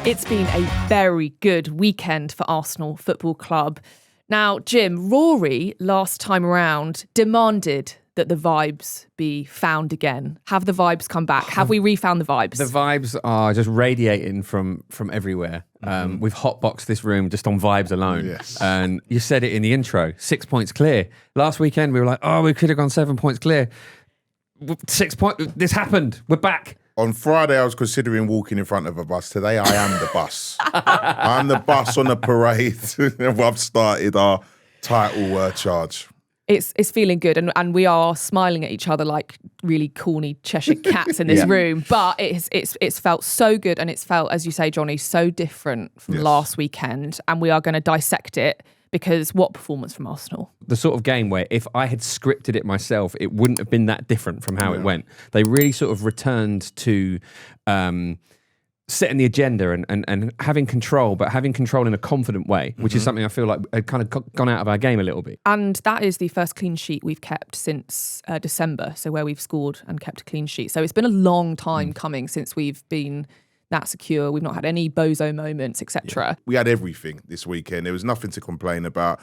It's been a very good weekend for Arsenal Football Club. Now, Jim, Rory, last time around, demanded that the vibes be found again. Have the vibes come back? Have we refound the vibes? The vibes are just radiating from everywhere. We've hotboxed this room just on vibes alone. Yes. And you said it in the intro, 6 points clear. Last weekend, we were like, oh, we could have gone 7 points clear. 6 points, this happened. We're back. On Friday, I was considering walking in front of a bus. Today, I am the bus. I'm the bus on the parade. I've started our title charge. It's feeling good, and we are smiling at each other like really corny Cheshire cats in this room. But it's felt so good, and it's felt, as you say, Johnny, so different from last weekend. And we are going to dissect it, because what performance from Arsenal? The sort of game where if I had scripted it myself, it wouldn't have been that different from how it went. They really sort of returned to setting the agenda and having control, but having control in a confident way, which is something I feel like had kind of gone out of our game a little bit. And that is the first clean sheet we've kept since December, so where we've scored and kept a clean sheet. So it's been a long time coming since we've been that secure. We've not had any bozo moments, etc. We had everything this weekend. There was nothing to complain about.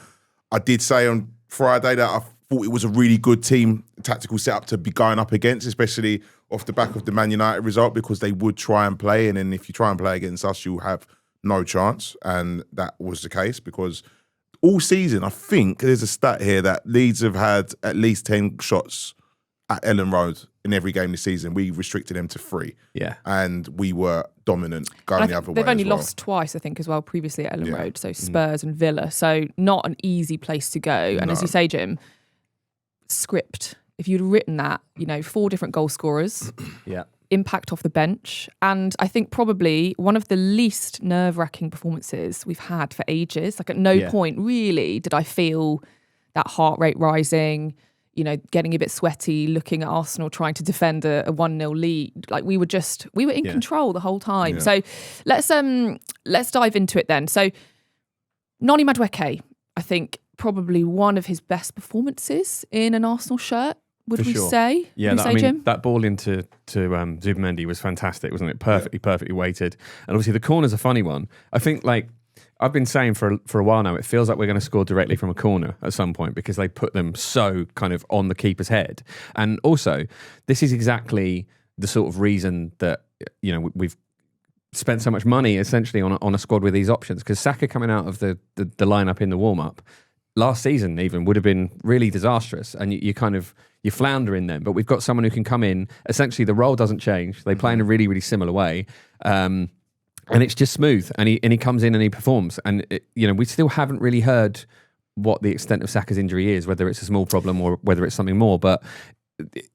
I did say on Friday that I thought it was a really good team tactical setup to be going up against, especially off the back of the Man United result, because they would try and play, and then if you try and play against us, you'll have no chance. And that was the case, because all season, I think there's a stat here that Leeds have had at least 10 shots at Ellen Road in every game this season. We restricted them to 3. Yeah. And we were dominant going the other way. They've only as well. lost twice, I think, as well, previously at Ellen Road. So Spurs and Villa. So not an easy place to go. And as you say, Jim, script. If you'd written that, 4 different goal scorers, impact off the bench, and I think probably one of the least nerve-wracking performances we've had for ages. Like at no point really did I feel that heart rate rising, getting a bit sweaty, looking at Arsenal trying to defend a 1-0 lead. Like we were in control the whole time. Yeah. So let's dive into it then. So Noni Madueke, I think probably one of his best performances in an Arsenal shirt. Would we say? Yeah, would we say, Jim? That ball into Zubimendi was fantastic, wasn't it? Perfectly weighted. And obviously the corner's a funny one. I think, like I've been saying for a while now, it feels like we're going to score directly from a corner at some point, because they put them so kind of on the keeper's head. And also, this is exactly the sort of reason that we've spent so much money essentially on a squad with these options, because Saka coming out of the lineup in the warm-up last season even would have been really disastrous, and you flounder in them. But we've got someone who can come in. Essentially, the role doesn't change. They play in a really, really similar way, and it's just smooth. And he comes in and he performs. And we still haven't really heard what the extent of Saka's injury is, whether it's a small problem or whether it's something more. But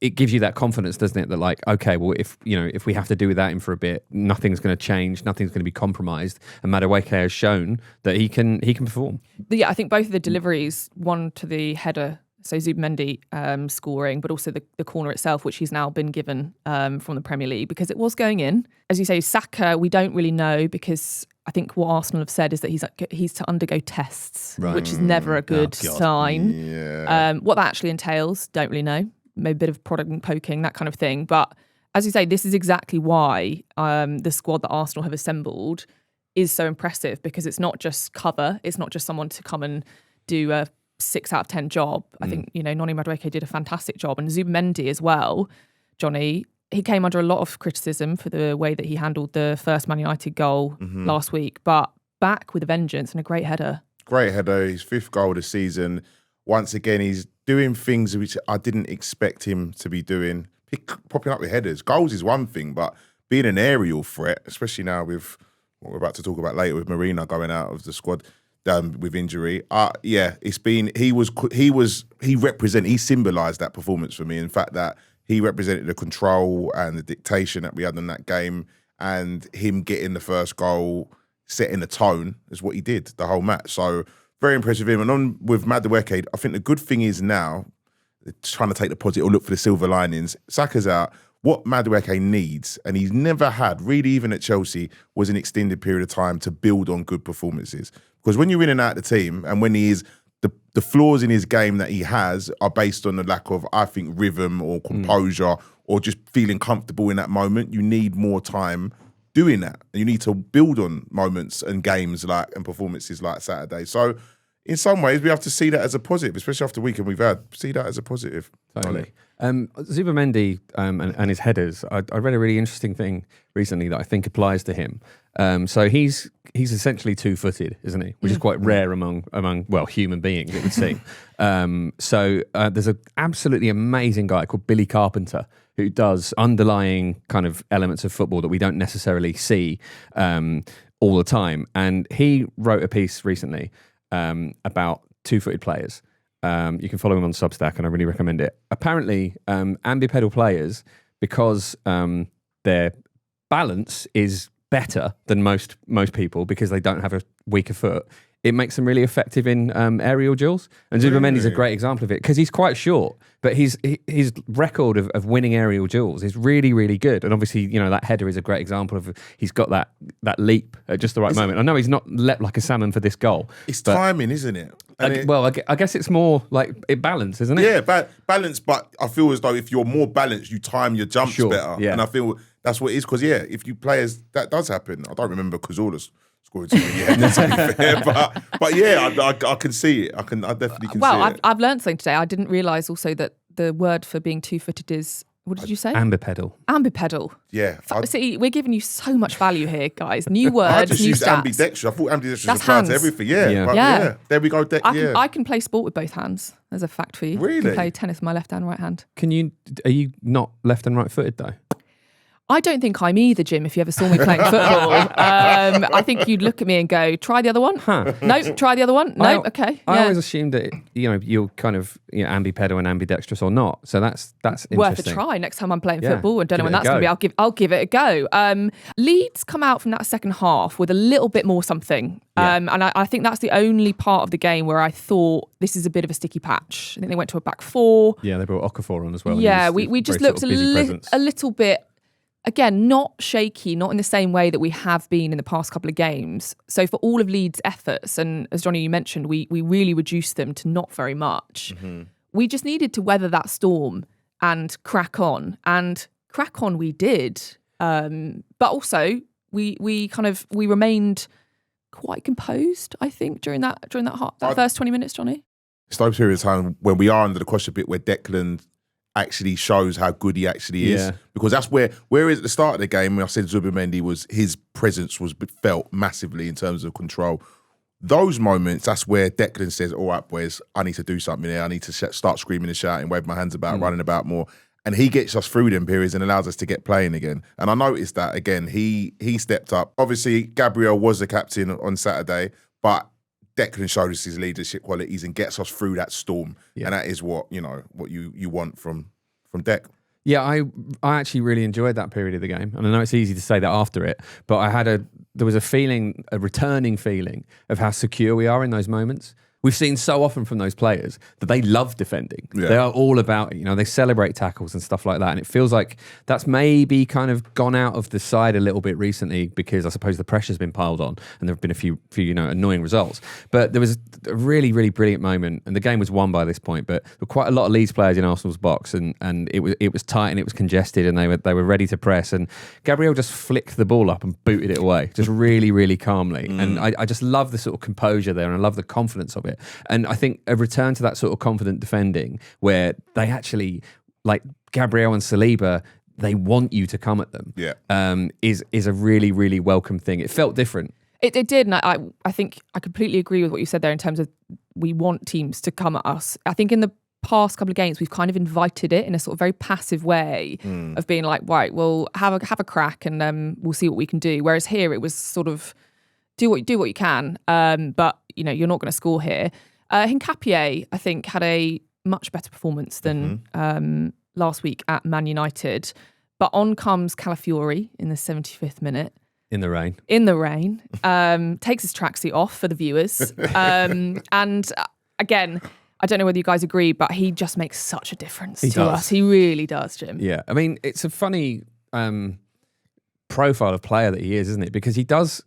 it gives you that confidence, doesn't it? That like, okay, well, if we have to do without him for a bit, nothing's going to change, nothing's going to be compromised. And Madueke has shown that he can perform. Yeah, I think both of the deliveries, one to the header, so Zubimendi scoring, but also the corner itself, which he's now been given from the Premier League, because it was going in. As you say, Saka, we don't really know, because I think what Arsenal have said is that he's to undergo tests, which is never a good sign. Yeah. What that actually entails, don't really know. Maybe a bit of product poking, that kind of thing. But as you say, this is exactly why the squad that Arsenal have assembled is so impressive, because it's not just cover. It's not just someone to come and do a 6 out of 10 job. I think, Noni Madueke did a fantastic job. And Zubimendi as well, Johnny, he came under a lot of criticism for the way that he handled the first Man United goal last week, but back with a vengeance and a great header. Great header, his 5th goal of the season. Once again, he's doing things which I didn't expect him to be doing. Popping up with headers. Goals is one thing, but being an aerial threat, especially now with what we're about to talk about later with Merino going out of the squad with injury. He symbolised that performance for me. In fact, that he represented the control and the dictation that we had in that game, and him getting the first goal, setting the tone, is what he did the whole match. So very impressive with him. And on with Madueke, I think the good thing is now, trying to take the positive or look for the silver linings, Saka's out. What Madueke needs, and he's never had, really even at Chelsea, was an extended period of time to build on good performances. Because when you're in and out of the team, and when he is, the flaws in his game that he has are based on the lack of, I think, rhythm or composure or just feeling comfortable in that moment. You need more time doing that. And you need to build on moments and games and performances like Saturday. So in some ways, we have to see that as a positive, especially after the weekend we've had. See that as a positive. Totally. Zubimendi and his headers. I read a really interesting thing recently that I think applies to him. So he's essentially 2-footed, isn't he? Which is quite rare among human beings, it would seem. So there's an absolutely amazing guy called Billy Carpenter who does underlying kind of elements of football that we don't necessarily see all the time. And he wrote a piece recently about 2-footed players. You can follow him on Substack, and I really recommend it. Apparently, ambipedal players, because their balance is better than most people because they don't have a weaker foot, it makes them really effective in aerial duels. And Zubimendi's a great example of it because he's quite short, but his record of winning aerial duels is really, really good. And obviously, that header is a great example of he's got that leap at just the right moment. I know he's not leapt like a salmon for this goal. It's timing, isn't it? I guess it's more like balance, isn't it? Yeah, balance. But I feel as though if you're more balanced, you time your jumps better. Yeah. And I feel that's what it is. Because if you players, that does happen. I don't remember Cazorla's scoring too many headers, to be fair. But yeah, I can see it. I definitely can see it. I've learned something today. I didn't realise also that the word for being 2-footed is, what did you say? Ambipedal. Ambipedal. Yeah. See, we're giving you so much value here, guys. New words, I just new used stats. ambidextrous. I thought ambidextrous That's applied hands. to everything. Yeah. Yeah. There we go. I can play sport with both hands. There's a fact for you. Really? I can play tennis with my left and right hand. Are you not left and right footed though? I don't think I'm either, Jim, if you ever saw me playing football. I think you'd look at me and go, try the other one. No, try the other one. No, okay. I always assumed that, you're kind of ambipedal and ambidextrous or not. So that's interesting. Worth a try next time I'm playing football. And don't know when that's going to be. I'll give it a go. Leeds come out from that second half with a little bit more something. And I think that's the only part of the game where I thought this is a bit of a sticky patch. I think they went to a back four. Yeah, they brought Okafor on as well. Yeah, we just looked a little bit... Again, not shaky, not in the same way that we have been in the past couple of games. So for all of Leeds' efforts, and as Jonny, you mentioned, we really reduced them to not very much. Mm-hmm. We just needed to weather that storm and crack on. And crack on we did. But also, we remained quite composed, I think, during that first 20 minutes, Jonny. It's those periods of time when we are under the cosh a bit where Declan actually shows how good he actually is. Because that's whereas at the start of the game, when I said Zubimendi his presence was felt massively in terms of control. Those moments, that's where Declan says, all right, boys, I need to do something here. I need to start screaming and shouting, wave my hands about, running about more. And he gets us through them periods and allows us to get playing again. And I noticed that, again, he stepped up. Obviously, Gabriel was the captain on Saturday, but Declan showed us his leadership qualities and gets us through that storm. Yeah. And that is what you want from Dec. Yeah, I actually really enjoyed that period of the game. And I know it's easy to say that after it, but there was a returning feeling of how secure we are in those moments. We've seen so often from those players that they love defending. Yeah. They are all about it. They celebrate tackles and stuff like that. And it feels like that's maybe kind of gone out of the side a little bit recently because I suppose the pressure's been piled on and there have been a few annoying results. But there was a really, really brilliant moment and the game was won by this point. But there were quite a lot of Leeds players in Arsenal's box and it was tight and it was congested and they were ready to press. And Gabriel just flicked the ball up and booted it away, just really, really calmly. And I just love the sort of composure there and I love the confidence of it. And I think a return to that sort of confident defending where they actually, like Gabriel and Saliba, they want you to come at them, is a really, really welcome thing. It felt different. It did, and I think I completely agree with what you said there in terms of we want teams to come at us. I think in the past couple of games, we've kind of invited it in a sort of very passive way of being like, right, well, have a crack and we'll see what we can do. Whereas here it was sort of, do what you can, but you're not going to score here. Hincapié, I think, had a much better performance than last week at Man United. But on comes Calafiori in the 75th minute. In the rain. Takes his tracksuit off for the viewers. And again, I don't know whether you guys agree, but he just makes such a difference to us. He really does, Jim. Yeah. I mean, it's a funny profile of player that he is, isn't it? Because he does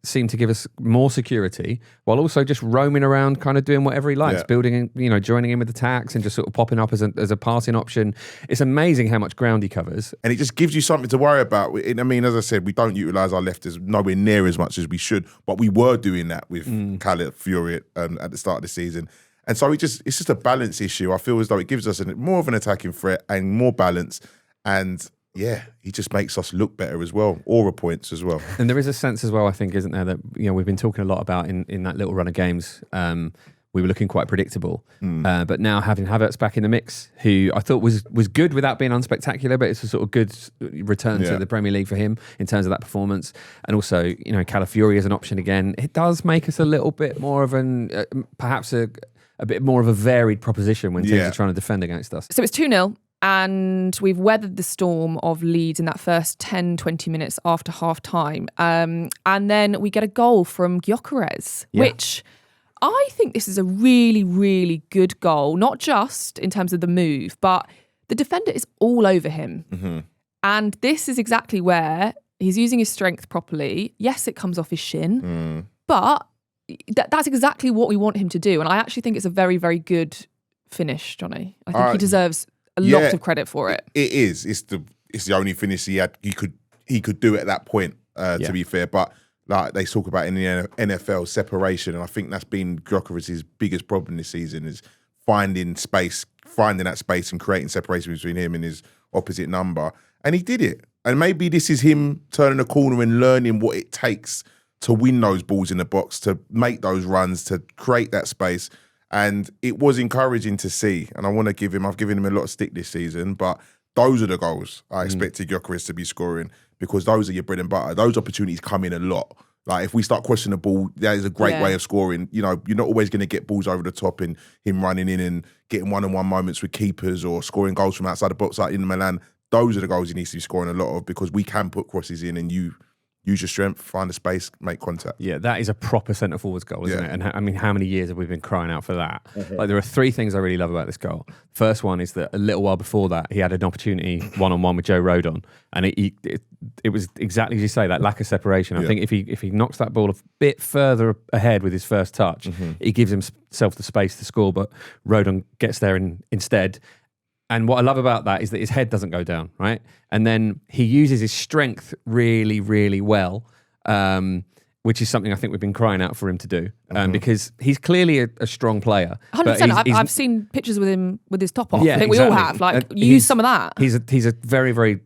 seem to give us more security while also just roaming around, kind of doing whatever he likes, building, joining in with attacks and just sort of popping up as a passing option. It's amazing how much ground he covers. And it just gives you something to worry about. I mean, as I said, we don't utilise our lefters nowhere near as much as we should, but we were doing that with capitulate at the start of the season. And so it's just a balance issue. I feel as though it gives us more of an attacking threat and more balance. And yeah, he just makes us look better as well, aura points as well. And there is a sense as well, I think, isn't there, that we've been talking a lot about in that little run of games. We were looking quite predictable, but now having Havertz back in the mix, who I thought was good without being unspectacular, but it's a sort of good return to the Premier League for him in terms of that performance. And also, Calafiori as an option again, it does make us a little bit more of perhaps a bit more of a varied proposition when teams are trying to defend against us. So it's 2-0. And we've weathered the storm of Leeds in that first 10, 20 minutes after half-time. And then we get a goal from Gyokeres, which I think this is a really, really good goal, not just in terms of the move, but the defender is all over him. Mm-hmm. And this is exactly where he's using his strength properly. Yes, it comes off his shin, but that's exactly what we want him to do. And I actually think it's a very, very good finish, Johnny. I think he deserves a lot of credit for it. It is. It's the only finish he had. He could do it at that point. To be fair, but like they talk about in the NFL, separation, and I think that's been Gyokeres' biggest problem this season is finding that space and creating separation between him and his opposite number. And he did it. And maybe this is him turning a corner and learning what it takes to win those balls in the box, to make those runs, to create that space. And it was encouraging to see. And I've given him a lot of stick this season, but those are the goals I expected Gyokeres to be scoring because those are your bread and butter. Those opportunities come in a lot. Like if we start questioning the ball, that is a great way of scoring. You're not always going to get balls over the top and him running in and getting one-on-one moments with keepers or scoring goals from outside the box like in Milan. Those are the goals he needs to be scoring a lot of because we can put crosses in and you use your strength, find a space, make contact. Yeah, that is a proper centre-forwards goal, isn't it? And I mean, how many years have we been crying out for that? Mm-hmm. Like, there are three things I really love about this goal. First one is that a little while before that, he had an opportunity one-on-one with Joe Rodon, and it was exactly as you say, that lack of separation. I think if he knocks that ball a bit further ahead with his first touch, he gives himself the space to score, but Rodon gets there instead. And what I love about that is that his head doesn't go down, right? And then he uses his strength really, really well, which is something I think we've been crying out for him to do because he's clearly a strong player. 100%. I've seen pictures with him with his top off. I think we all have. Use some of that. He's a very, very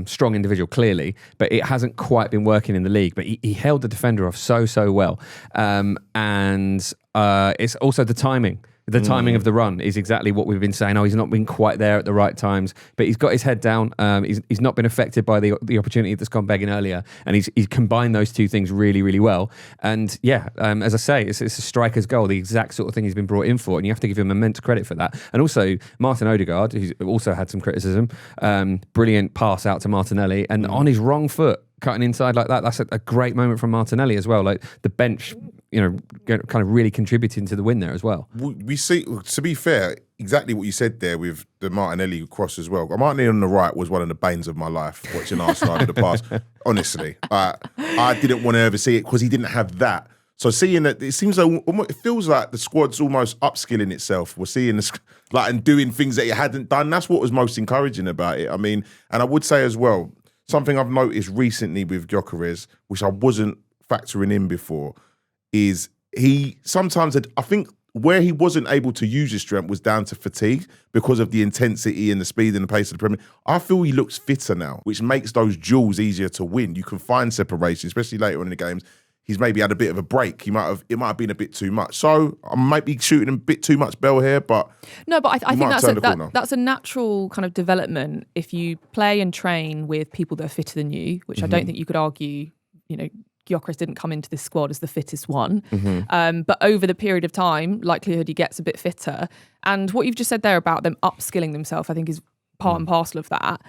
strong individual, clearly, but it hasn't quite been working in the league. But he held the defender off so well. And it's also the timing. The timing of the run is exactly what we've been saying. Oh, he's not been quite there at the right times, but he's got his head down. He's not been affected by the opportunity that's gone begging earlier, and he's combined those two things really, really well. And as I say, it's a striker's goal, the exact sort of thing he's been brought in for, and you have to give him immense credit for that. And also Martin Odegaard, who's also had some criticism, brilliant pass out to Martinelli, and on his wrong foot, cutting inside like that. That's a great moment from Martinelli as well. Like the bench, kind of really contributing to the win there as well. We see, to be fair, exactly what you said there with the Martinelli cross as well. Martinelli on the right was one of the banes of my life watching Arsenal in the past. Honestly, I didn't want to ever see it because he didn't have that. So seeing that, it feels like the squad's almost upskilling itself. We're seeing this and doing things that it hadn't done. That's what was most encouraging about it. I mean, and I would say as well, something I've noticed recently with Gyokeres, which I wasn't factoring in before, is he sometimes, I think where he wasn't able to use his strength was down to fatigue because of the intensity and the speed and the pace of the Premier. I feel he looks fitter now, which makes those duels easier to win. You can find separation, especially later on in the games. He's maybe had a bit of a break. It might have been a bit too much. So I might be shooting a bit too much bell here, but no. But I think that's a natural kind of development if you play and train with people that are fitter than you, which I don't think you could argue. Gyokeres didn't come into this squad as the fittest one, but over the period of time, likelihood he gets a bit fitter. And what you've just said there about them upskilling themselves, I think is part and parcel of that.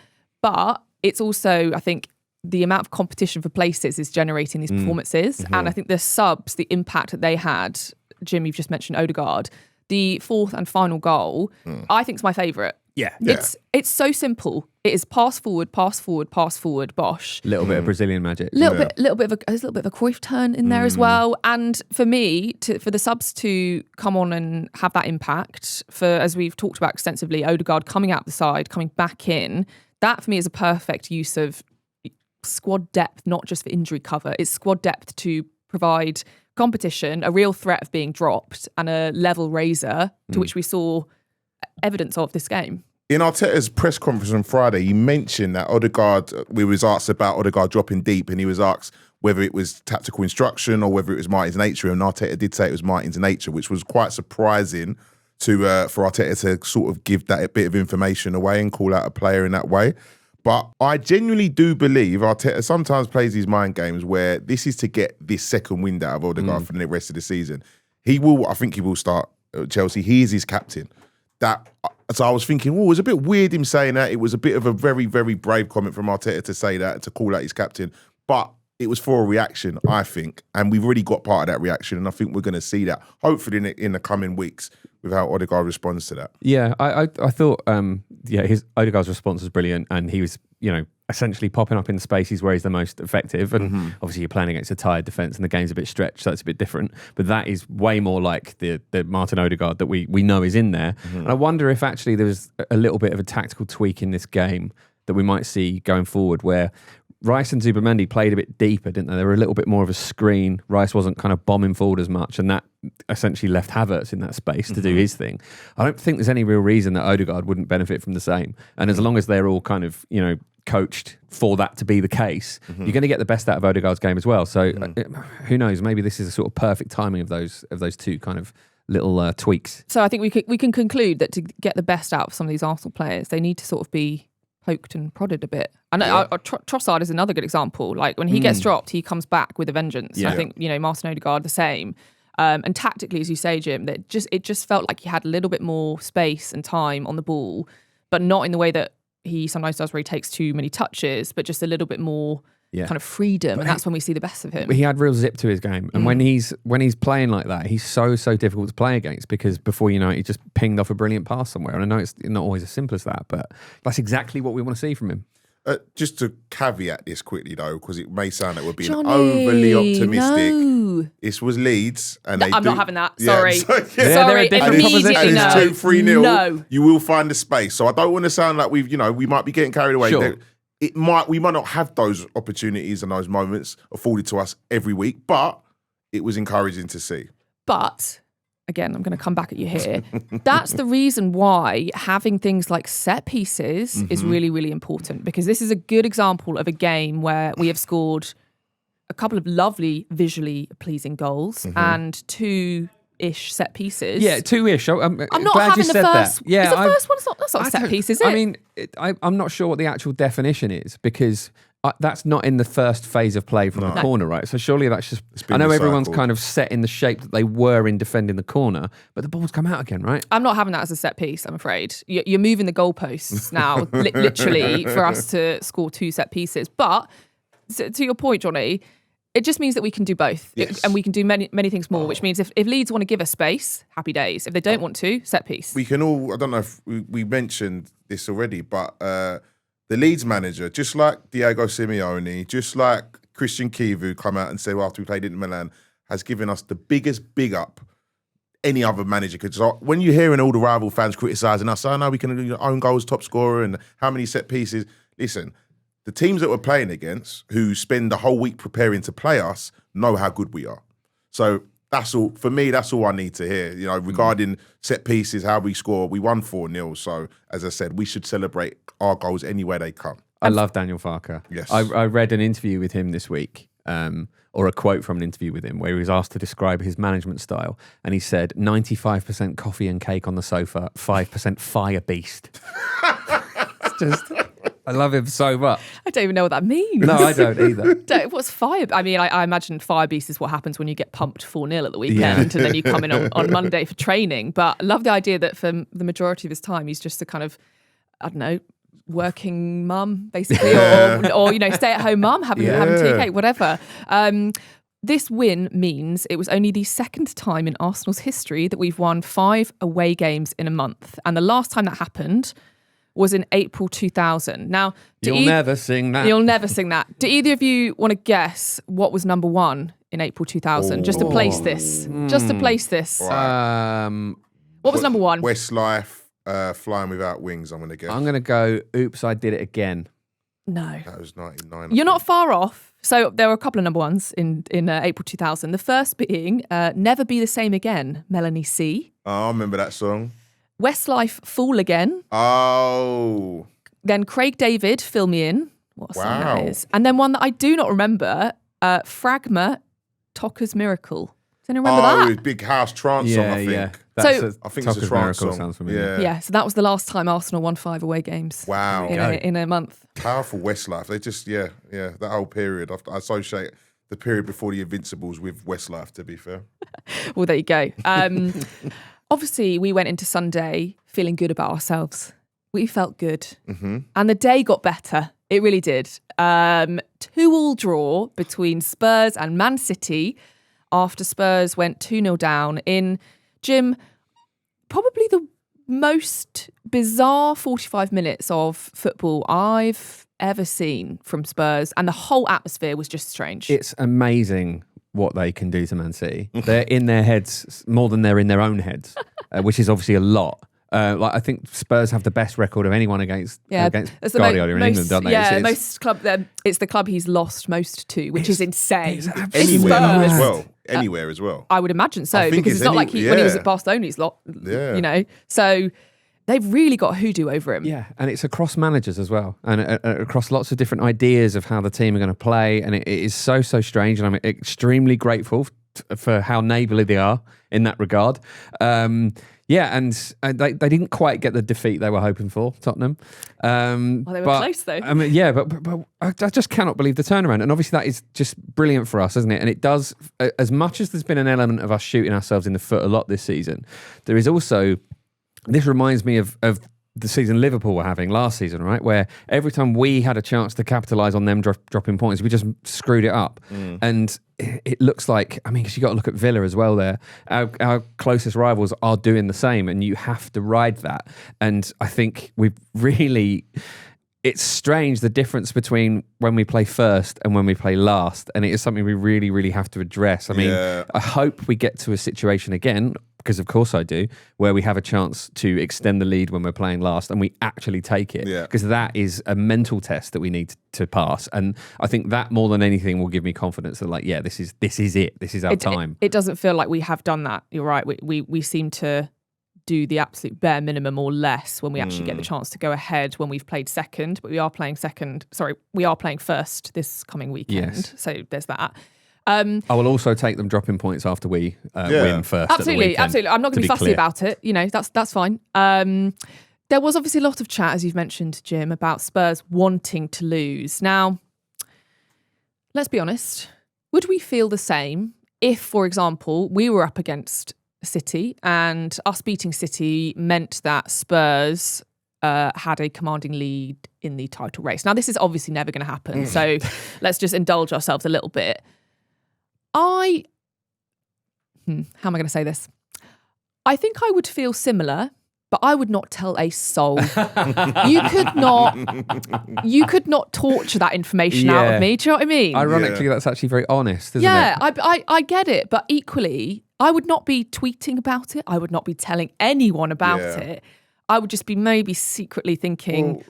But it's also, I think, the amount of competition for places is generating these performances. And I think the subs, the impact that they had, Jim, you've just mentioned Odegaard, the fourth and final goal, I think is my favourite Yeah. It's so simple. It is pass forward, bosh. A little bit of Brazilian magic. There's a little bit of a Cruyff turn in there as well. And for me, for the subs to come on and have that impact, for, as we've talked about extensively, Odegaard coming out the side, coming back in, that for me is a perfect use of squad depth, not just for injury cover. It's squad depth to provide competition, a real threat of being dropped, and a level raiser to which we saw evidence of this game. In Arteta's press conference on Friday, he mentioned that Odegaard, we was asked about Odegaard dropping deep, and he was asked whether it was tactical instruction or whether it was Martin's nature, and Arteta did say it was Martin's nature, which was quite surprising for Arteta to sort of give that a bit of information away and call out a player in that way. But I genuinely do believe Arteta sometimes plays these mind games where this is to get this second wind out of Odegaard for the rest of the season. I think he will start at Chelsea. He is his captain. So I was thinking, it was a bit weird him saying that. It was a bit of a very, very brave comment from Arteta to say that, to call out his captain. But it was for a reaction, I think. And we've already got part of that reaction. And I think we're going to see that, hopefully, in the coming weeks with how Odegaard responds to that. Yeah, I thought, his Odegaard's response was brilliant. And he was, essentially popping up in the spaces where he's the most effective. And obviously you're playing against a tired defence and the game's a bit stretched, so it's a bit different. But that is way more like the Martin Odegaard that we know is in there. And I wonder if actually there was a little bit of a tactical tweak in this game that we might see going forward, where Rice and Zubimendi played a bit deeper, didn't they? They were a little bit more of a screen. Rice wasn't kind of bombing forward as much, and that essentially left Havertz in that space to do his thing. I don't think there's any real reason that Odegaard wouldn't benefit from the same. And as long as they're all kind of, coached for that to be the case, you're going to get the best out of Odegaard's game as well. So who knows? Maybe this is a sort of perfect timing of those two kind of little tweaks. So I think we can conclude that to get the best out of some of these Arsenal players, they need to sort of be poked and prodded a bit. And Trossard is another good example. Like when he gets dropped, he comes back with a vengeance. Yeah. I think Martin Odegaard the same. And tactically, as you say, Jim, that it just felt like he had a little bit more space and time on the ball, but not in the way that he sometimes does, where he takes too many touches, but just a little bit more kind of freedom, and that's when we see the best of him. He had real zip to his game, and when he's playing like that, he's so difficult to play against, because before you know it, he just pinged off a brilliant pass somewhere. And I know it's not always as simple as that, but that's exactly what we want to see from him. Just to caveat this quickly though, because it may sound like we're being overly optimistic. No. This was Leeds, and I'm not having that. Yeah, Sorry, they're a different immediately proposition. no. And it's 2-3-0. No. You will find the space. So I don't want to sound like we might be getting carried away. Sure. We might not have those opportunities and those moments afforded to us every week, but it was encouraging to see. But again, I'm going to come back at you here. That's the reason why having things like set pieces is really, really important, because this is a good example of a game where we have scored a couple of lovely, visually pleasing goals and two-ish set pieces. Yeah, two-ish. I'm not glad having you said the first. That. Yeah, is the first one? That's not a set piece, is it? I mean, I'm not sure what the actual definition is, because that's not in the first phase of play from the corner, right? So surely that's just... I know everyone's kind of set in the shape that they were in defending the corner, but the ball's come out again, right? I'm not having that as a set piece, I'm afraid. You're moving the goalposts now, literally, for us to score two set pieces. But to your point, Johnny, it just means that we can do both. Yes. And we can do many, many things more, which means if Leeds want to give us space, happy days. If they don't want to, set piece. We can all... I don't know if we mentioned this already, but... the Leeds manager, just like Diego Simeone, just like Christian Kivu come out and say, well, after we played in Milan, has given us the biggest big up any other manager could. So when you're hearing all the rival fans criticising us, I know we can do own goals, top scorer, and how many set pieces. Listen, the teams that we're playing against, who spend the whole week preparing to play us, know how good we are. So that's all, for me, that's all I need to hear. Regarding set pieces, how we score, we won 4-0. So, as I said, we should celebrate our goals anywhere they come. I love Daniel Farke. Yes. I read an interview with him this week, or a quote from an interview with him, where he was asked to describe his management style. And he said, 95% coffee and cake on the sofa, 5% fire beast. It's just... I love him so much. I don't even know what that means. No, I don't either. What's fire? I mean, I imagine fire beast is what happens when you get pumped 4-0 at the weekend and then you come in on Monday for training. But I love the idea that for the majority of his time, he's just a kind of, I don't know, working mum, basically, or stay-at-home mum, having tea cake, whatever. This win means it was only the second time in Arsenal's history that we've won 5 away games in a month. And the last time that happened was in April 2000. Now, You'll never sing that. You'll never sing that. Do either of you want to guess what was number 1 in April 2000? Just to place this. Just to place this. Right. What was number 1? Westlife, Flying Without Wings, I'm going to guess. I'm going to go, Oops, I Did It Again. No. That was 99. You're not far off. So there were a couple of number 1s in April 2000. The first being Never Be the Same Again, Melanie C. Oh, I remember that song. Westlife, Fool Again. Oh. Then Craig David, Fill Me In. What a song Wow. that is. And then one that I do not remember, Fragma, Tokka's Miracle. Does anyone remember Oh, that? it was Big House Trance song, I think. Yeah. So- I think it's a Tokka's trance Miracle song. sounds familiar. Yeah, so that was the last time Arsenal won 5 away games. Wow. In a month. Powerful Westlife. They just, that whole period. I associate the period before the Invincibles with Westlife, to be fair. Well, there you go. Obviously, we went into Sunday feeling good about ourselves. We felt good. Mm-hmm. And the day got better. It really did. 2-2 draw between Spurs and Man City after Spurs went 2-0 down in, Jim, probably the most bizarre 45 minutes of football I've ever seen from Spurs. And the whole atmosphere was just strange. It's amazing what they can do to Man City. They're in their heads more than they're in their own heads, which is obviously a lot. I think Spurs have the best record of anyone against it's the Guardiola in England, don't they? Yeah, most club. It's the club he's lost most to, which is insane. Anywhere Spurs. as well. Anywhere as well. I would imagine so, I think because it's not like when he was at Barcelona, he's lost. Yeah. You know, so they've really got a hoodoo over him. Yeah, and it's across managers as well, and across lots of different ideas of how the team are going to play, and it is so strange, and I'm extremely grateful for how neighbourly they are in that regard. Yeah, and they didn't quite get the defeat they were hoping for, Tottenham. Well, they were close though. I mean, yeah, but I just cannot believe the turnaround. And obviously that is just brilliant for us, isn't it? And it does, as much as there's been an element of us shooting ourselves in the foot a lot this season, there is also, this reminds me of the season Liverpool were having last season, right? Where every time we had a chance to capitalise on them dropping points, we just screwed it up. And it looks like, I mean, because you got to look at Villa as well there. Our closest rivals are doing the same, and you have to ride that. And I think we've really... It's strange, the difference between when we play first and when we play last. And it is something we really, really have to address. I mean, I hope we get to a situation again, because of course I do, where we have a chance to extend the lead when we're playing last and we actually take it. Because that is a mental test that we need to pass. And I think that more than anything will give me confidence that, like, this is it. This is our time. It doesn't feel like we have done that. You're right. We seem to do the absolute bare minimum or less when we actually get the chance to go ahead when we've played second, but we are playing first this coming weekend. Yes. So there's that. I will also take them dropping points after we win first. Absolutely. I'm not going to be fussy clear about it. You know, that's fine. There was obviously a lot of chat, as you've mentioned, Jim, about Spurs wanting to lose. Now, let's be honest. Would we feel the same if, for example, we were up against City and us beating City meant that Spurs had a commanding lead in the title race? Now, this is obviously never going to happen, so let's just indulge ourselves a little bit. How am I going to say this? I think I would feel similar, but I would not tell a soul. You could not torture that information out of me. Do you know what I mean? Ironically, that's actually very honest, isn't it? Yeah, I get it, but equally, I would not be tweeting about it. I would not be telling anyone about it. I would just be maybe secretly thinking,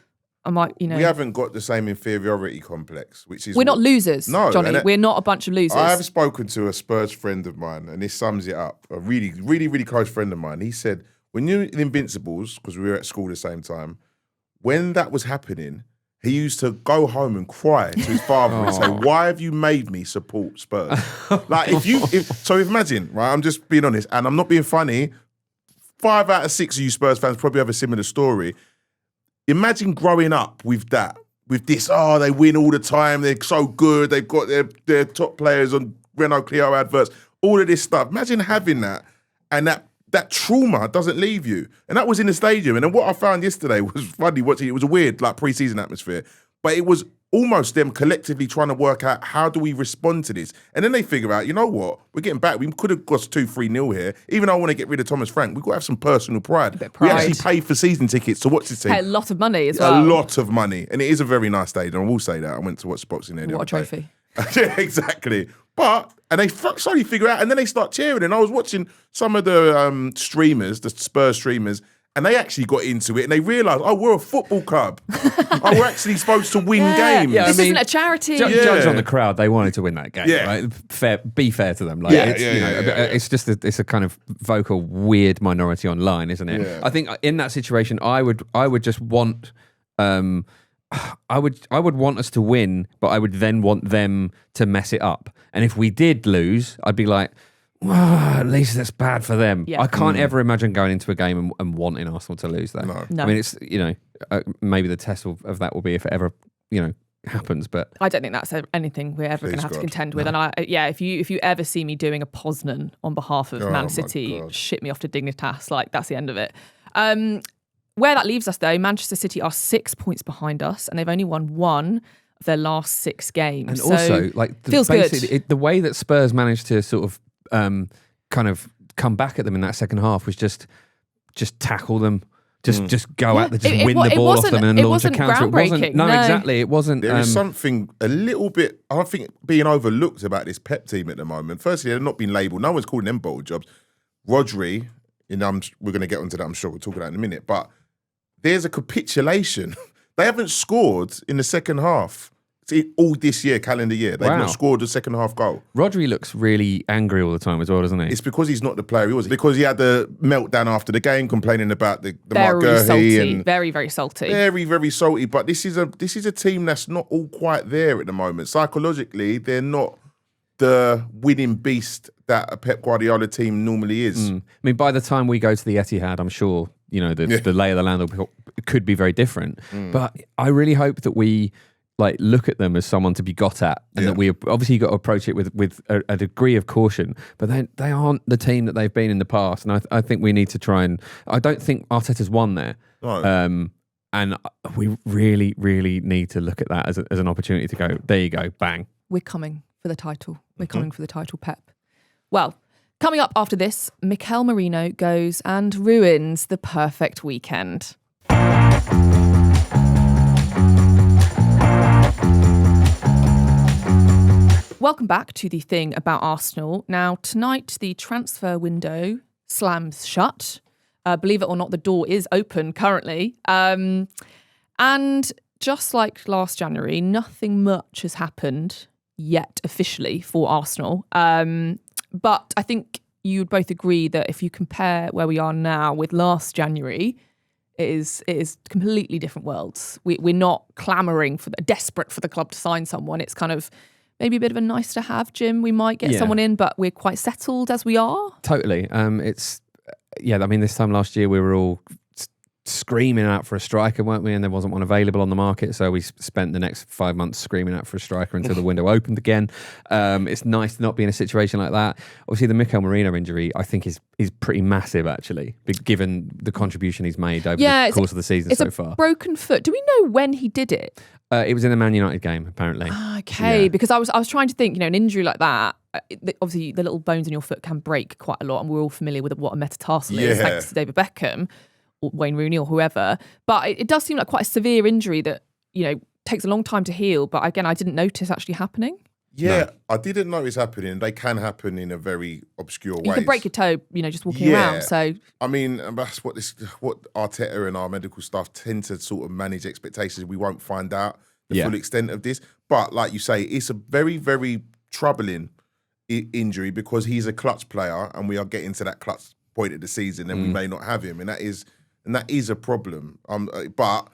I might, we haven't got the same inferiority complex, which is... We're not losers, no, Johnny. We're not a bunch of losers. I have spoken to a Spurs friend of mine, and this sums it up. A really, really, really close friend of mine. He said, when you're in Invincibles, because we were at school at the same time, when that was happening, he used to go home and cry to his father and say, why have you made me support Spurs? Like, so imagine, right, I'm just being honest, and I'm not being funny, 5 out of 6 of you Spurs fans probably have a similar story. Imagine growing up with that, with this, they win all the time, they're so good, they've got their top players on Renault Clio adverts, all of this stuff. Imagine having that, and that trauma doesn't leave you. And that was in the stadium. And then what I found yesterday was funny watching. It was a weird, like, pre-season atmosphere. But it was almost them collectively trying to work out how do we respond to this. And then they figure out, you know what, we're getting back. We could have got 2-3-0 here. Even though I want to get rid of Thomas Frank, we've got to have some personal pride. We actually paid for season tickets to watch this team. Pay a lot of money as well. A lot of money. And it is a very nice stadium. I will say that. I went to watch boxing there. What a trophy. Yeah, exactly. And they slowly figure out, and then they start cheering. And I was watching some of the streamers, the Spurs streamers, and they actually got into it and they realised, oh, we're a football club. We're actually supposed to win games. Yeah, this isn't a charity. Judge on the crowd, they wanted to win that game, right? Be fair to them. Like, it's just it's a kind of vocal, weird minority online, isn't it? Yeah. I think in that situation, I would just want, I would want us to win, but I would then want them to mess it up. And if we did lose, I'd be like, at least that's bad for them. Yeah. I can't ever imagine going into a game and wanting Arsenal to lose that. No. I mean, it's, maybe the test of that will be if it ever, happens. But I don't think that's anything we're ever going to have to contend with. And if you ever see me doing a Poznan on behalf of Man City, ship me off to Dignitas. Like, that's the end of it. Where that leaves us, though, Manchester City are 6 points behind us, and they've only won one of their last 6 games. And so also, feels good. The way that Spurs managed to sort of kind of come back at them in that second half was just tackle them, just go at them, just win the ball off them and launch a counter. No, exactly. It wasn't. There is something a little bit, I think, being overlooked about this Pep team at the moment. Firstly, they're not being labelled. No one's calling them bottle jobs. Rodri, we're going to get onto that, I'm sure. We'll talk about it in a minute. But there's a capitulation. They haven't scored in the second half. All this year, calendar year. They've not scored a second half goal. Rodri looks really angry all the time as well, doesn't he? It's because he's not the player he was. Because he had the meltdown after the game, complaining about the Marc Cucurella salty, and very, very salty. Very, very salty. But this is a team that's not all quite there at the moment. Psychologically, they're not the winning beast that a Pep Guardiola team normally is. I mean, by the time we go to the Etihad, I'm sure the lay of the land could be very different. But I really hope that we look at them as someone to be got at, and that we obviously got to approach it with a degree of caution. But they aren't the team that they've been in the past, and I think we need to try and. I don't think Arteta's won there, and we really, really need to look at that as an opportunity to go. There you go, bang. We're coming for the title. We're coming for the title, Pep. Well, coming up after this, Mikel Merino goes and ruins the perfect weekend. Welcome back to the thing about Arsenal. Now, tonight, the transfer window slams shut. Believe it or not, the door is open currently. And just like last January, nothing much has happened yet officially for Arsenal. But I think you'd both agree that if you compare where we are now with last January, it is completely different worlds. We're not clamouring desperate for the club to sign someone. It's kind of maybe a bit of a nice to have, Jim. We might get someone in, but we're quite settled as we are. Totally. I mean, this time last year we were all screaming out for a striker, weren't we? And there wasn't one available on the market, so we spent the next 5 months screaming out for a striker until the window opened again. It's nice to not be in a situation like that. Obviously, the Mikel Merino injury, I think, is pretty massive, actually, given the contribution he's made over the course of the season so far. It's a broken foot. Do we know when he did it? It was in the Man United game, apparently. Okay, because I was trying to think, an injury like that, obviously the little bones in your foot can break quite a lot, and we're all familiar with what a metatarsal is, thanks to David Beckham, or Wayne Rooney, or whoever. But it does seem like quite a severe injury that, takes a long time to heal. But again, I didn't notice actually happening. Yeah, no. I didn't notice happening. They can happen in a very obscure way. You can break your toe, just walking around. So I mean, that's what Arteta and our medical staff tend to sort of manage expectations. We won't find out the full extent of this. But like you say, it's a very, very troubling injury because he's a clutch player, and we are getting to that clutch point of the season, and we may not have him, and that is a problem. But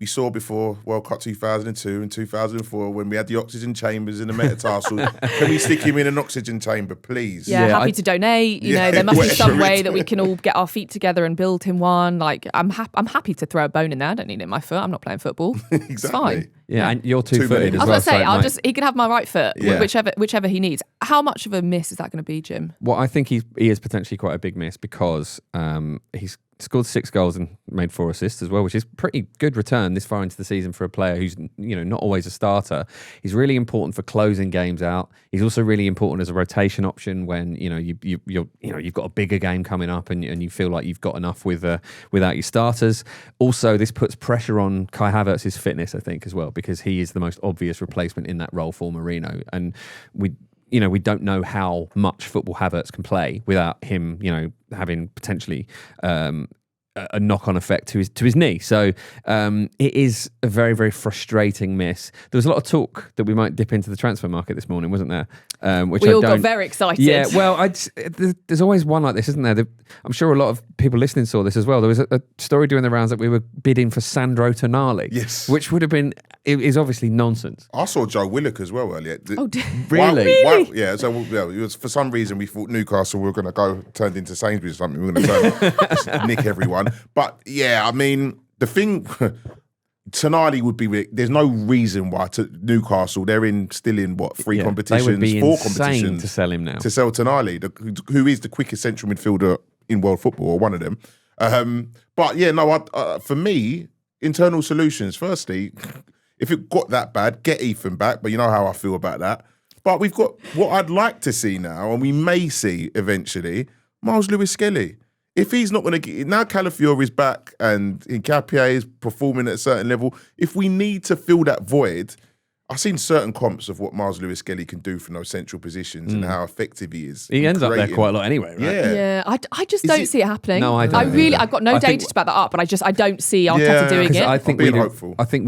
we saw before World Cup 2002 and 2004 when we had the oxygen chambers in the metatarsal. Can we stick him in an oxygen chamber, please? Yeah, happy to donate. There must be some way that we can all get our feet together and build him one. Like, I'm happy to throw a bone in there. I don't need it in my foot. I'm not playing football. Exactly. It's fine. Yeah, and you're two-footed as well. I was going to say, he can have my right foot, whichever he needs. How much of a miss is that going to be, Jim? Well, I think he is potentially quite a big miss because scored 6 goals and made 4 assists as well, which is pretty good return this far into the season for a player who's not always a starter. He's really important for closing games out. He's also really important as a rotation option when you've got a bigger game coming up and you feel like you've got enough without your starters. Also, this puts pressure on Kai Havertz's fitness, I think, as well, because he is the most obvious replacement in that role for Merino, and we don't know how much football Havertz can play without him, having potentially a knock-on effect to his knee. So it is a very, very frustrating miss. There was a lot of talk that we might dip into the transfer market this morning, wasn't there? Which we all got very excited. Yeah, well, there's always one like this, isn't there? I'm sure a lot of people listening saw this as well. There was a story doing the rounds that we were bidding for Sandro Tonali, yes, which would have been, it is obviously nonsense. I saw Joe Willock as well earlier. Really? Yeah, so it was, for some reason we thought Newcastle were going to go turned into Sainsbury's or something. We were going to nick everyone. But yeah, I mean, the thing, Tonali would be, there's no reason why Newcastle, they're still in 3 competitions, they would be 4 insane competitions to sell him now. To sell Tonali, who is the quickest central midfielder in world football, or one of them. But yeah, no, for me, internal solutions. Firstly, if it got that bad, get Ethan back. But you know how I feel about that. But we've got what I'd like to see now, and we may see eventually, Miles Lewis-Skelly. If he's not going to get... Now Calafiori's back and Nketiah is performing at a certain level, if we need to fill that void... I've seen certain comps of what Miles Lewis-Skelly can do from those central positions and how effective he is. He ends up there quite a lot anyway, right? Yeah. I just don't see it happening. No, I don't. I've got no data to back that up, but I don't see Arteta doing it. I think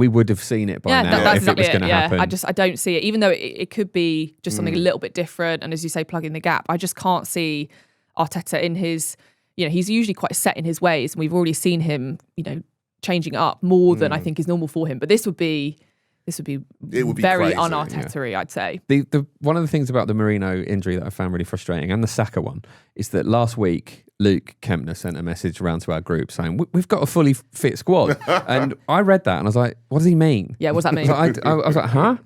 we would have seen it by now if it was going to happen. I don't see it, even though it could be just something a little bit different. And as you say, plugging the gap. I just can't see Arteta in his, he's usually quite set in his ways, and we've already seen him, changing up more than I think is normal for him. But this would be very un-Arteta-y, I'd say. The one of the things about the Merino injury that I found really frustrating, and the Saka one, is that last week Luke Kempner sent a message around to our group saying, we've got a fully fit squad. And I read that and I was like, what does he mean? Yeah, what does that mean? I was like, huh?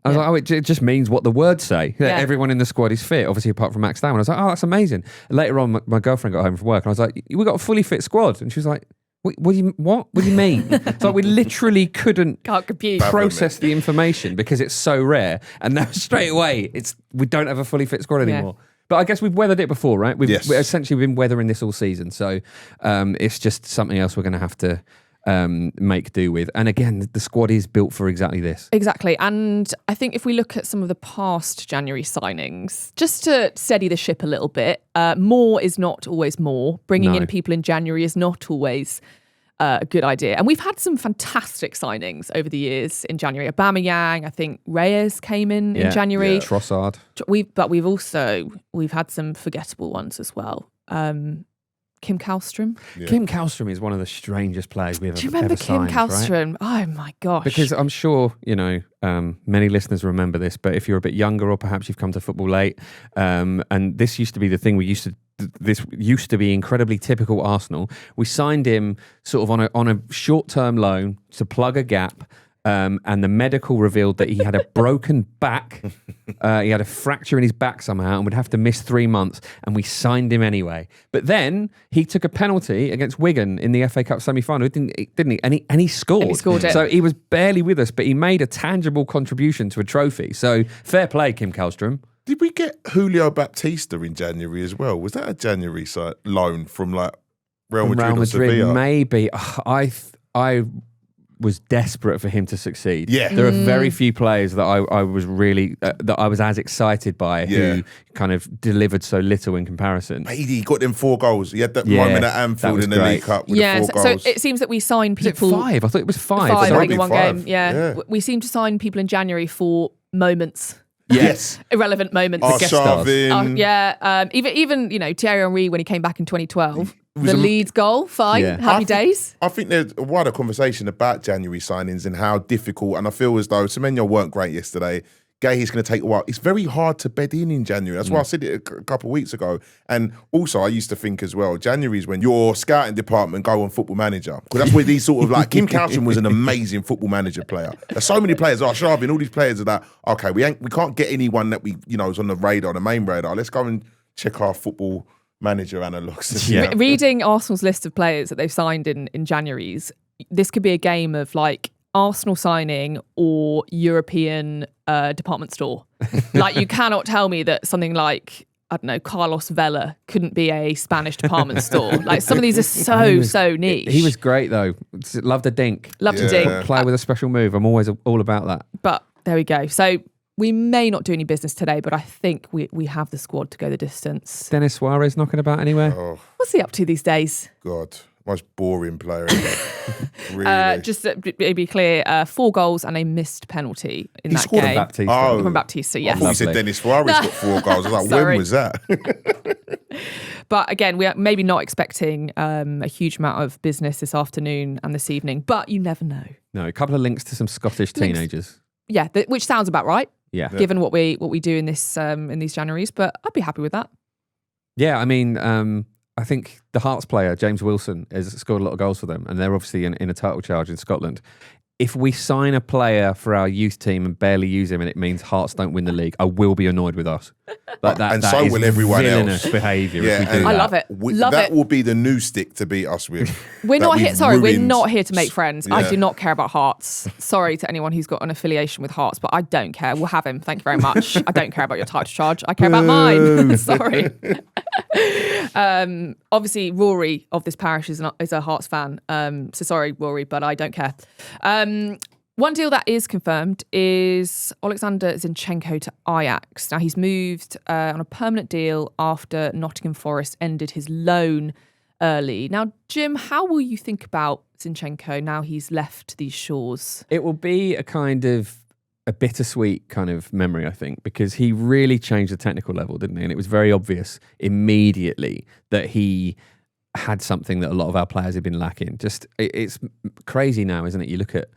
I was like, it just means what the words say. That everyone in the squad is fit, obviously apart from Max Down. I was like, oh, that's amazing. And later on, my girlfriend got home from work and I was like, we got a fully fit squad. And she was like, what do you mean? It's like we literally can't process the information because it's so rare. And now straight away, we don't have a fully fit squad anymore. Yeah. But I guess we've weathered it before, right? We've essentially been weathering this all season. So it's just something else we're going to have to make do with. And again, the squad is built for exactly this. Exactly. And I think if we look at some of the past January signings, just to steady the ship a little bit, more is not always more. Bringing in people in January is not always a good idea. And we've had some fantastic signings over the years in January. Aubameyang, I think Reyes came in January. Yeah. Trossard. We've had some forgettable ones as well. Kim Kallstrom. Yeah. Kim Kallstrom is one of the strangest players we've ever signed. Do you remember Kim Kallstrom? Right? Oh my gosh. Because I'm sure, many listeners remember this, but if you're a bit younger or perhaps you've come to football late, and this used to be the thing this used to be incredibly typical Arsenal. We signed him sort of on a short-term loan to plug a gap. And the medical revealed that he had a broken back. He had a fracture in his back somehow and would have to miss 3 months. And we signed him anyway. But then he took a penalty against Wigan in the FA Cup semi-final, didn't he? And he scored. And he scored it. So he was barely with us, but he made a tangible contribution to a trophy. So fair play, Kim Kallstrom. Did we get Julio Baptista in January as well? Was that a January loan from Real Madrid or Sevilla? Maybe. I was desperate for him to succeed. Yeah. There are very few players that I was really that I was as excited by who kind of delivered so little in comparison. He got them 4 goals. He had that moment at Anfield in the League Cup with the 4 goals. So it seems that we signed people... Was it 5? I thought it was 5. I think in one game. Yeah. We seem to sign people in January for moments. Yes. Irrelevant moments. Arshavin. Even Thierry Henry when he came back in 2012. The Leeds goal, fine. Yeah. Happy days. I think there's a wider conversation about January signings and how difficult, and I feel as though Semenyo weren't great yesterday. Gay's going to take a while. It's very hard to bed in January. That's why I said it a couple of weeks ago. And also, I used to think as well, January is when your scouting department go on Football Manager. Because that's where these sort of Kim Kallstrom was an amazing Football Manager player. There's so many players, Sharvin, all these players are that, okay, we can't get anyone that we, is on the radar, the main radar. Let's go and check our Football manager analogues. Reading Arsenal's list of players that they've signed in January's, this could be a game of like Arsenal signing or European department store. Like, you cannot tell me that something like, I don't know, Carlos Vela couldn't be a Spanish department store. Like, some of these are so niche. He was great though. Loved a dink. Loved a dink. Play with a special move. I'm always all about that. But there we go. So we may not do any business today, but I think we have the squad to go the distance. Dennis Suarez knocking about anywhere? Oh, What's he up to these days? God. Most boring player ever. Really. Just to be clear, 4 goals and a missed penalty in that scored game. Baptiste. From Baptiste, yes. I thought you said Dennis Suarez got 4 goals. I was like, Sorry. when was that? But again, we are maybe not expecting a huge amount of business this afternoon and this evening, but you never know. No, a couple of links to some Scottish teenagers. Yeah, which sounds about right. Yeah. Given what we do in this in these Januaries, but I'd be happy with that. Yeah, I mean, I think the Hearts player, James Wilson, has scored a lot of goals for them, and they're obviously in a title charge in Scotland. If we sign a player for our youth team and barely use him and it means Hearts don't win the league, I will be annoyed with us. Like that, And that so is will everyone villainous else. behaviour Yeah, if we do and I that. love it. Love that it. will be the new stick to beat us with. We're That not here. we've Sorry, we're ruined. not here to make friends. I Yeah. do not care about Hearts. Sorry to anyone who's got an affiliation with Hearts, but I don't care. We'll have him. Thank you very much. I don't care about your title charge. I care about mine. Sorry. Obviously, Rory of this parish is a Hearts fan. So sorry, Rory, but I don't care. One deal that is confirmed is Oleksandr Zinchenko to Ajax. Now, he's moved on a permanent deal after Nottingham Forest ended his loan early. Now, Jim, how will you think about Zinchenko now he's left these shores? It will be a kind of a bittersweet kind of memory, I think, because he really changed the technical level, didn't he? And it was very obvious immediately that he had something that a lot of our players had been lacking. Just, it's crazy now, isn't it? You look at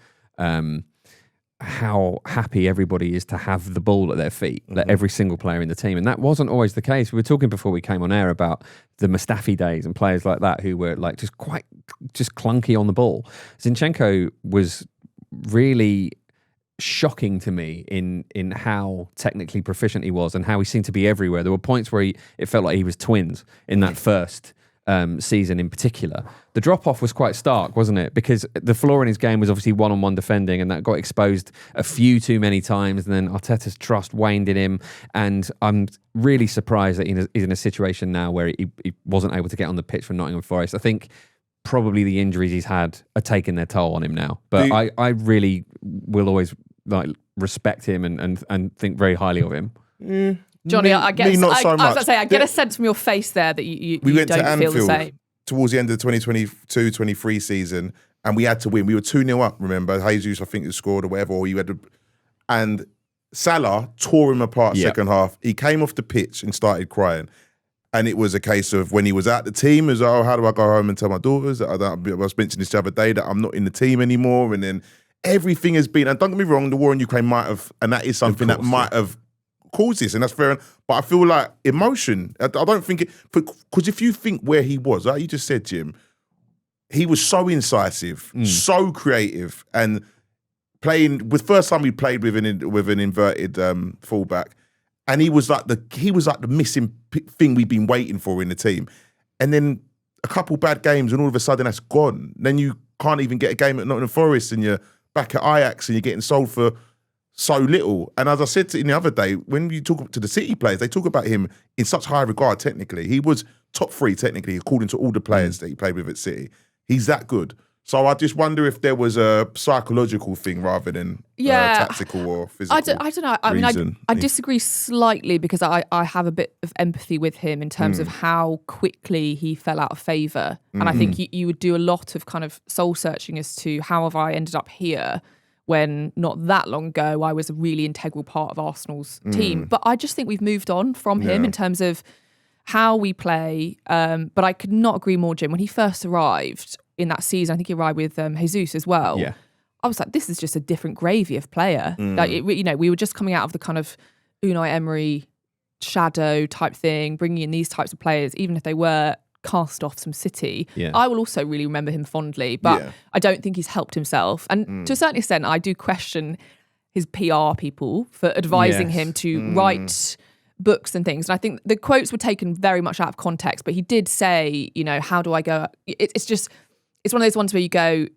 how happy everybody is to have the ball at their feet, like every single player in the team. And that wasn't always the case. We were talking before we came on air about the Mustafi days and players like that who were like just clunky on the ball. Zinchenko was really shocking to me in how technically proficient he was and how he seemed to be everywhere. There were points where it felt like he was twins in that first season in particular. The drop-off was quite stark, wasn't it? Because the flaw in his game was obviously one-on-one defending, and that got exposed a few too many times, and then Arteta's trust waned in him, and I'm really surprised that he's in a situation now where he wasn't able to get on the pitch for Nottingham Forest. I think probably the injuries he's had are taking their toll on him now, but I really will always like respect him and think very highly of him. Johnny, I guess not so I was much. about to say, I get a sense from your face there that you We went don't to feel the Anfield same. towards the end of the 2022-23 season, and we had to win. We were 2-0 up, remember? Jesus, I think, had scored or whatever, or you had to... And Salah tore him apart second half. He came off the pitch and started crying. And it was a case of when he was at the team, it was, oh, how do I go home and tell my daughters? I was mentioning this the other day that I'm not in the team anymore. And then everything has been... And don't get me wrong, the war in Ukraine might have... And that is something that might have caused this, and that's fair. But I feel like emotion. I don't think it... Because if you think where he was, like you just said, Jim, he was so incisive, so creative, and playing... With first time we played with an inverted fullback, and he was like the missing thing we've been waiting for in the team. And then a couple bad games, and all of a sudden that's gone. Then you can't even get a game at Nottingham Forest, and you're back at Ajax, and you're getting sold for so little. And as I said to you the other day, when you talk to the City players, they talk about him in such high regard technically. He was top 3 technically, according to all the players that he played with at City. He's that good. So I just wonder if there was a psychological thing rather than tactical or physical. I don't know. I mean, I disagree slightly because I have a bit of empathy with him in terms of how quickly he fell out of favour. And I think you would do a lot of kind of soul searching as to how have I ended up here when not that long ago I was a really integral part of Arsenal's team. But I just think we've moved on from him in terms of how we play. But I could not agree more, Jim. When he first arrived in that season, I think he arrived with Jesus as well. Yeah. I was like, this is just a different gravy of player. Like, we were just coming out of the kind of Unai Emery shadow type thing, bringing in these types of players, even if they were cast off from City. Yeah. I will also really remember him fondly, but I don't think he's helped himself. And to a certain extent, I do question his PR people for advising him to write books and things. And I think the quotes were taken very much out of context, but he did say, how do I go? It's one of those ones where you go,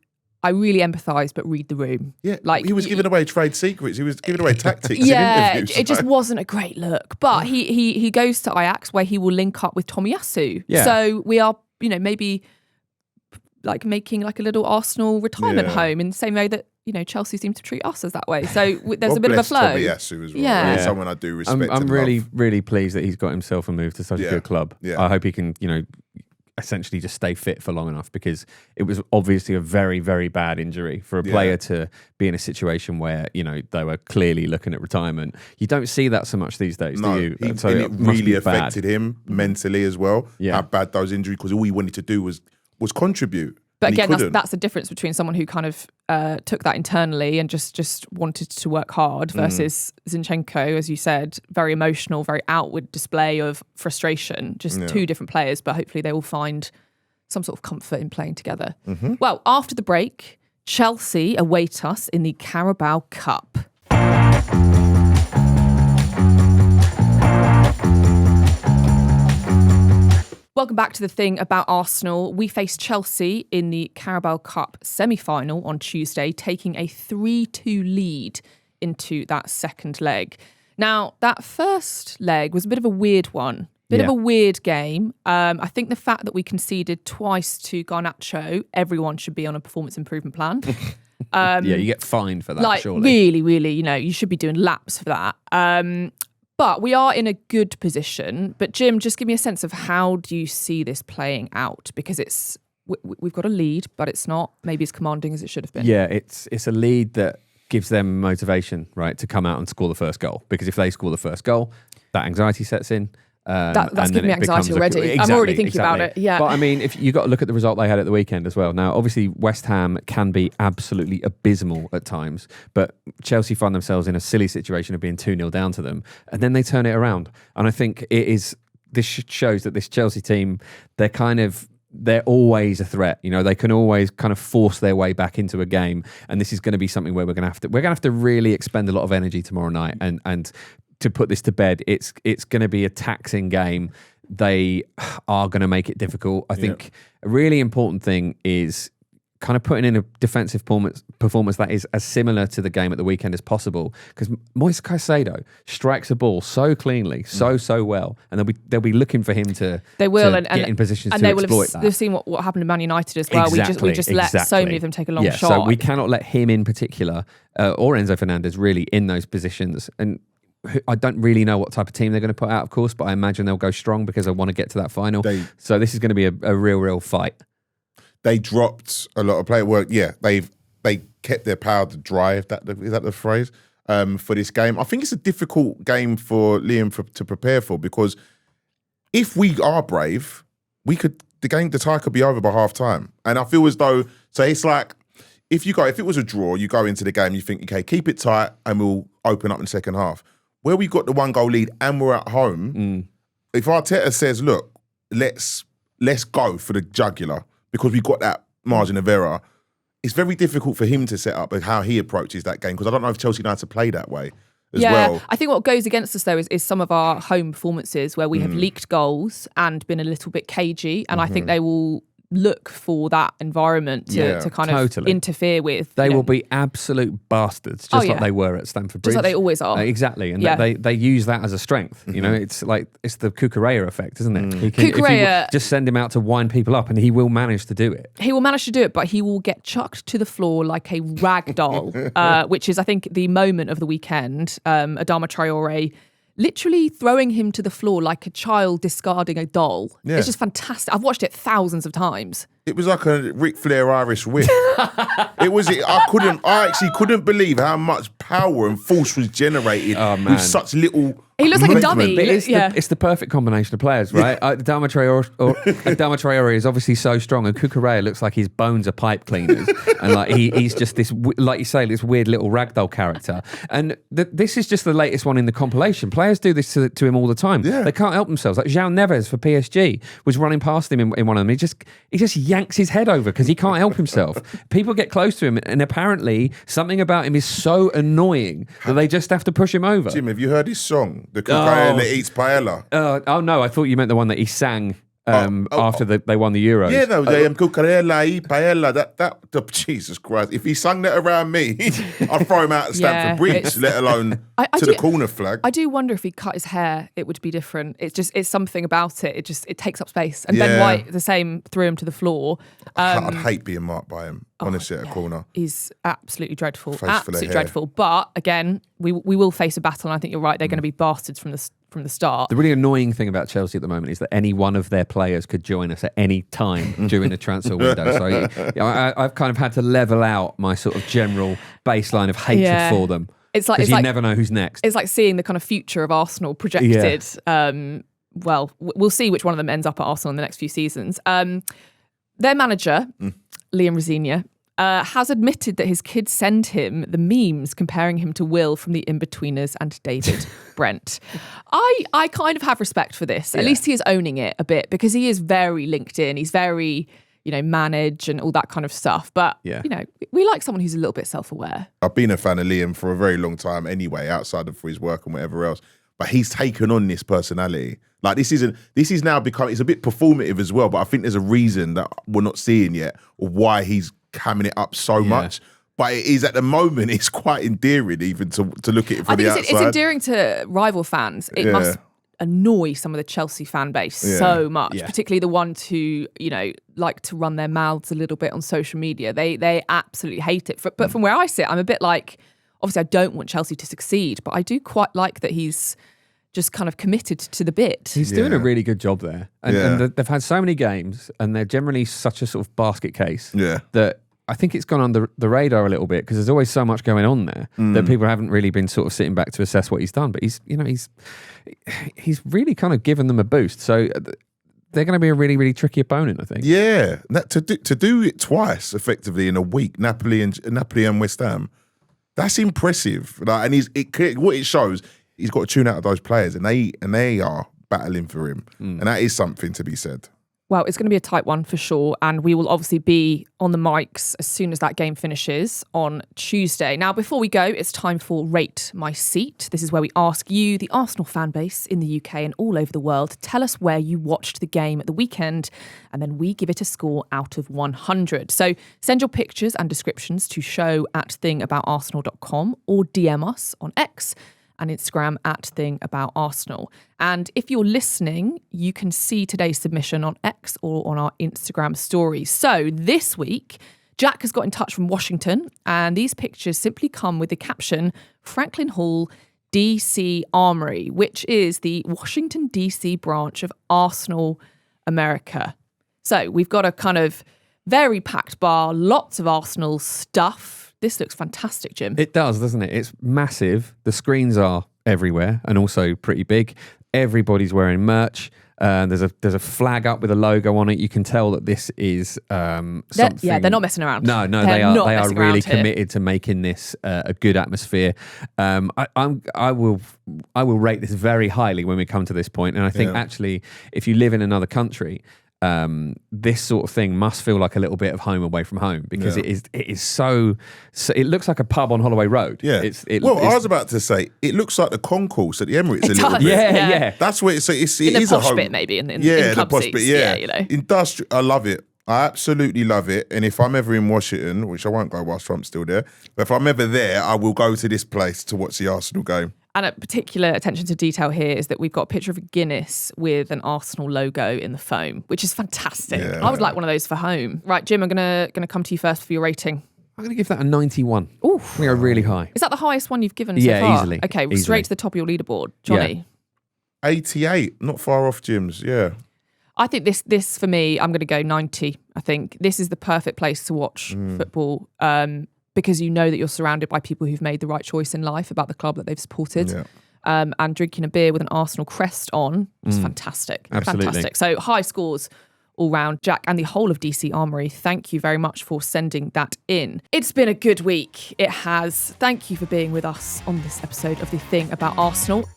I really empathise, but read the room. Yeah, he was giving away trade secrets. He was giving away tactics in interviews. It just wasn't a great look. But he goes to Ajax, where he will link up with Tomiyasu. Yeah. So we are, maybe like making like a little Arsenal retirement home in the same way that Chelsea seem to treat us as that way. So there's a bit of a flow. Tomiyasu as well. Yeah. Right? Someone I do respect. I'm and really, love. really pleased that he's got himself a move to such a good club. Yeah. I hope he can, essentially just stay fit for long enough, because it was obviously a very, very bad injury for a player to be in a situation where, they were clearly looking at retirement. You don't see that so much these days, do you? And it really affected him mentally as well, how bad those injuries, because all he wanted to do was contribute. But again, that's the difference between someone who kind of took that internally and just wanted to work hard versus Zinchenko, as you said, very emotional, very outward display of frustration. Just two different players, but hopefully they will find some sort of comfort in playing together. Mm-hmm. Well, after the break, Chelsea await us in the Carabao Cup. Welcome back to the thing about Arsenal. We face Chelsea in the Carabao Cup semi-final on Tuesday, taking a 3-2 lead into that second leg. Now, that first leg was a bit of a weird one. Bit of a weird game. I think the fact that we conceded twice to Garnacho, everyone should be on a performance improvement plan. You get fined for that, surely. Really, really, you should be doing laps for that. But we are in a good position. But Jim, just give me a sense of how do you see this playing out? Because we've got a lead, but it's not maybe as commanding as it should have been. Yeah, it's a lead that gives them motivation, right, to come out and score the first goal. Because if they score the first goal, that anxiety sets in. That's giving me anxiety already. I'm already thinking about it. Yeah. But I mean, if you got to look at the result they had at the weekend as well. Now, obviously, West Ham can be absolutely abysmal at times, but Chelsea find themselves in a silly situation of being 2-0 down to them, and then they turn it around. And I think this shows that this Chelsea team, they're always a threat. They can always kind of force their way back into a game, and this is going to be something where we're going to have to really expend a lot of energy tomorrow night and to put this to bed. It's going to be a taxing game. They are going to make it difficult. I think a really important thing is kind of putting in a defensive performance that is as similar to the game at the weekend as possible, because Moise Caicedo strikes a ball so cleanly, so well, and they'll be looking for him to get in positions to exploit that. They've seen what happened to Man United as well. We just let so many of them take a long shot. So we cannot let him in particular, or Enzo Fernandez really, in those positions. And I don't really know what type of team they're going to put out, of course, but I imagine they'll go strong because they want to get to that final. So this is going to be a real fight. They dropped a lot of player work. Yeah, they kept their powder dry. Is that the phrase for this game? I think it's a difficult game for Liam to prepare for, because if we are brave, the tie could be over by half time. And I feel as though, so it's like, if it was a draw, you go into the game, you think, okay, keep it tight, and we'll open up in the second half. Where we got the 1-goal lead and we're at home, if Arteta says, look, let's go for the jugular, because we've got that margin of error, it's very difficult for him to set up how he approaches that game, because I don't know if Chelsea know how to play that way as well. I think what goes against us, though, is some of our home performances where we have leaked goals and been a little bit cagey, and I think they will look for that environment to kind of interfere with. They will be absolute bastards, just like they were at Stamford Bridge. Just like they always are. Exactly. And they use that as a strength. It's the Cucurella effect, isn't it? If you just send him out to wind people up, and he will manage to do it. He will manage to do it, but he will get chucked to the floor like a rag doll, which is, I think, the moment of the weekend. Adama Traore literally throwing him to the floor like a child discarding a doll. Yeah. It's just fantastic. I've watched it thousands of times. It was like a Ric Flair Irish whip. I actually couldn't believe how much power and force was generated with such little. He looks like a dummy. It's the perfect combination of players, right? Adama Traore is obviously so strong, and Cucurella looks like his bones are pipe cleaners, and he's just this, like you say, this weird little ragdoll character. And this is just the latest one in the compilation. Players do this to him all the time. Yeah. They can't help themselves. Like João Neves for PSG was running past him in one of them. He just yanks his head over because he can't help himself. People get close to him, and apparently something about him is so annoying that they just have to push him over. Jim, have you heard his song? The Cucurella that eats paella. Oh no, I thought you meant the one that he sang after they won the Euros. Yeah, no, Cucurella y paella. That Jesus Christ! If he sung that around me, I'd throw him out of Stamford Bridge, let alone the corner flag. I do wonder if he cut his hair, it would be different. It's something about it. It takes up space. And Ben White, the same, threw him to the floor. I'd hate being marked by him. Honestly, at a corner. He's absolutely dreadful. Absolutely dreadful. But again, we will face a battle, and I think you're right. They're going to be bastards from the start. The really annoying thing about Chelsea at the moment is that any one of their players could join us at any time during the transfer window. So I've kind of had to level out my sort of general baseline of hatred for them. It's like never know who's next. It's like seeing the kind of future of Arsenal projected. Yeah. Well, we'll see which one of them ends up at Arsenal in the next few seasons. Their manager, Liam Rosenior, has admitted that his kids send him the memes comparing him to Will from The Inbetweeners and David Brent. I kind of have respect for this. At least he is owning it a bit, because he is very linked in. He's very, manage and all that kind of stuff. But, we like someone who's a little bit self-aware. I've been a fan of Liam for a very long time anyway, outside of his work and whatever else. But he's taken on this personality. Like this is now become, it's a bit performative as well, but I think there's a reason that we're not seeing yet of why he's hamming it up so much. But it is, at the moment, it's quite endearing even to look at it from the outside. It's endearing to rival fans. It must annoy some of the Chelsea fan base so much, particularly the ones who, like to run their mouths a little bit on social media. They absolutely hate it. But from where I sit, I'm a bit like, obviously I don't want Chelsea to succeed, but I do quite like that he's just kind of committed to the bit. He's doing a really good job there. And they've had so many games, and they're generally such a sort of basket case that I think it's gone under the radar a little bit, because there's always so much going on there that people haven't really been sort of sitting back to assess what he's done. But he's really kind of given them a boost. So they're going to be a really, really tricky opponent, I think. Yeah, to do it twice effectively in a week, Napoli and West Ham, that's impressive. Like, and what it shows, he's got to tune out of those players, and they are battling for him, and that is something to be said. Well, it's going to be a tight one for sure, and we will obviously be on the mics as soon as that game finishes on Tuesday. Now, before we go, it's time for Rate My Seat. This is where we ask you, the Arsenal fan base in the UK and all over the world, tell us where you watched the game at the weekend, and then we give it a score out of 100. So send your pictures and descriptions to show@thingaboutarsenal.com or DM us on X and Instagram @thingaboutarsenal. And if you're listening, you can see today's submission on X or on our Instagram stories. So this week, Jack has got in touch from Washington, and these pictures simply come with the caption, Franklin Hall DC Armory, which is the Washington DC branch of Arsenal America. So we've got a kind of very packed bar, lots of Arsenal stuff. This looks fantastic, Jim. It does, doesn't it? It's massive. The screens are everywhere and also pretty big. Everybody's wearing merch. There's a flag up with a logo on it. You can tell that this is something. They're not messing around. No, they are really committed to making this a good atmosphere. I will rate this very highly when we come to this point. And I think actually, if you live in another country, this sort of thing must feel like a little bit of home away from home, because it is so it looks like a pub on Holloway Road. Yeah. I was about to say, it looks like the concourse at the Emirates a little bit. Yeah. That's what it is in the is posh a home bit, maybe in club the posh seats. bit, yeah. Industrial, I love it. I absolutely love it. And if I'm ever in Washington, which I won't go whilst Trump's still there, but if I'm ever there, I will go to this place to watch the Arsenal game. And a particular attention to detail here is that we've got a picture of a Guinness with an Arsenal logo in the foam, which is fantastic. Yeah. I would like one of those for home. Right, Jim, I'm gonna come to you first for your rating. I'm going to give that a 91. Ooh, we are really high. Is that the highest one you've given so far? Yeah, easily. Okay, straight to the top of your leaderboard, Johnny. Yeah. 88, not far off Jim's. Yeah. I think this for me, I'm going to go 90. I think this is the perfect place to watch football. Because you know that you're surrounded by people who've made the right choice in life about the club that they've supported. Yeah. And drinking a beer with an Arsenal crest on is fantastic. Absolutely. Fantastic. So high scores all round. Jack and the whole of DC Armory, thank you very much for sending that in. It's been a good week. It has. Thank you for being with us on this episode of The Thing About Arsenal.